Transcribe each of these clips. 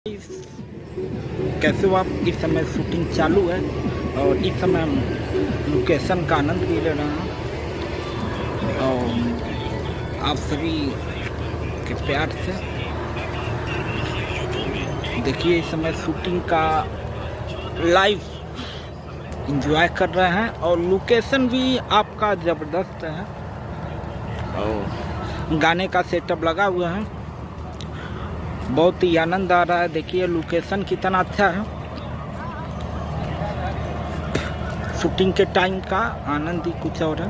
कैसे हो आप। इस समय शूटिंग चालू है और इस समय हम लोकेशन का आनंद भी ले रहे हैं और आप सभी के प्यार से देखिए इस समय शूटिंग का लाइव एंजॉय कर रहे हैं और लोकेशन भी आपका ज़बरदस्त है और गाने का सेटअप लगा हुआ है। बहुत ही आनंद आ रहा है। देखिए लोकेशन कितना अच्छा है। शूटिंग के टाइम का आनंद ही कुछ और है।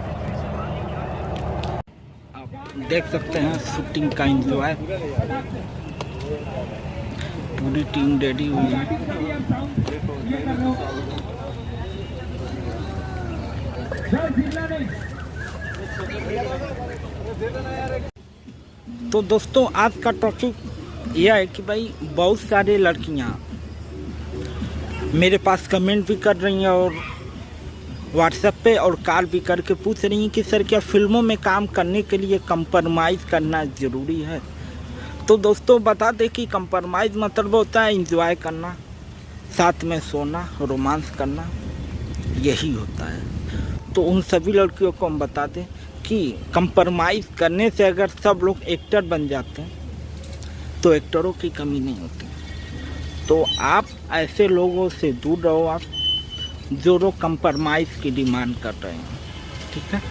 आप देख सकते हैं शूटिंग का एंजॉय। पूरी टीम रेडी हुई है। तो दोस्तों आज का टॉपिक यह है कि भाई बहुत सारे लड़कियां मेरे पास कमेंट भी कर रही हैं और व्हाट्सएप पे और कॉल भी करके पूछ रही हैं कि सर क्या फिल्मों में काम करने के लिए कंप्रोमाइज़ करना ज़रूरी है। तो दोस्तों बता दें कि कंप्रोमाइज़ मतलब होता है एंजॉय करना, साथ में सोना, रोमांस करना, यही होता है। तो उन सभी लड़कियों को हम बता दें कि कंप्रोमाइज़ करने से अगर सब लोग एक्टर बन जाते हैं तो एक्टरों की कमी नहीं होती। तो आप ऐसे लोगों से दूर रहो आप जो लोग कंप्रोमाइज़ की डिमांड कर रहे हैं। ठीक है,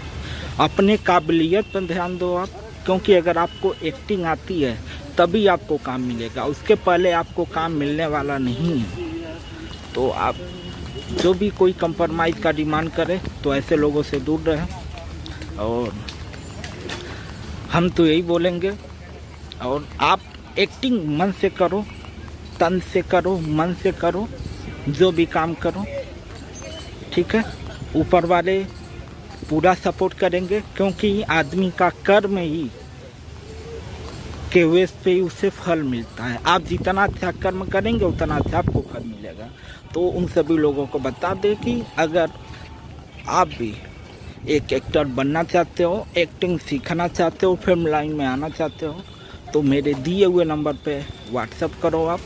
अपने काबिलियत पर ध्यान दो आप, क्योंकि अगर आपको एक्टिंग आती है तभी आपको काम मिलेगा, उसके पहले आपको काम मिलने वाला नहीं है। तो आप जो भी कोई कंप्रोमाइज़ का डिमांड करे तो ऐसे लोगों से दूर रहें और हम तो यही बोलेंगे। और आप एक्टिंग मन से करो, तन से करो, मन से करो, जो भी काम करो। ठीक है, ऊपर वाले पूरा सपोर्ट करेंगे, क्योंकि आदमी का कर्म ही के वेस पे ही उसे फल मिलता है। आप जितना अच्छा कर्म करेंगे उतना अच्छा आपको फल मिलेगा। तो उन सभी लोगों को बता दें कि अगर आप भी एक एक्टर बनना चाहते हो, एक्टिंग सीखना चाहते हो, फिल्म लाइन में आना चाहते हो, तो मेरे दिए हुए नंबर पे व्हाट्सएप करो आप,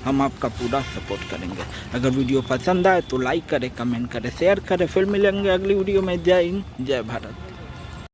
हम आपका पूरा सपोर्ट करेंगे। अगर वीडियो पसंद आए तो लाइक करें, कमेंट करें, शेयर करें। फिर मिलेंगे अगली वीडियो में। जय हिंद, जय भारत।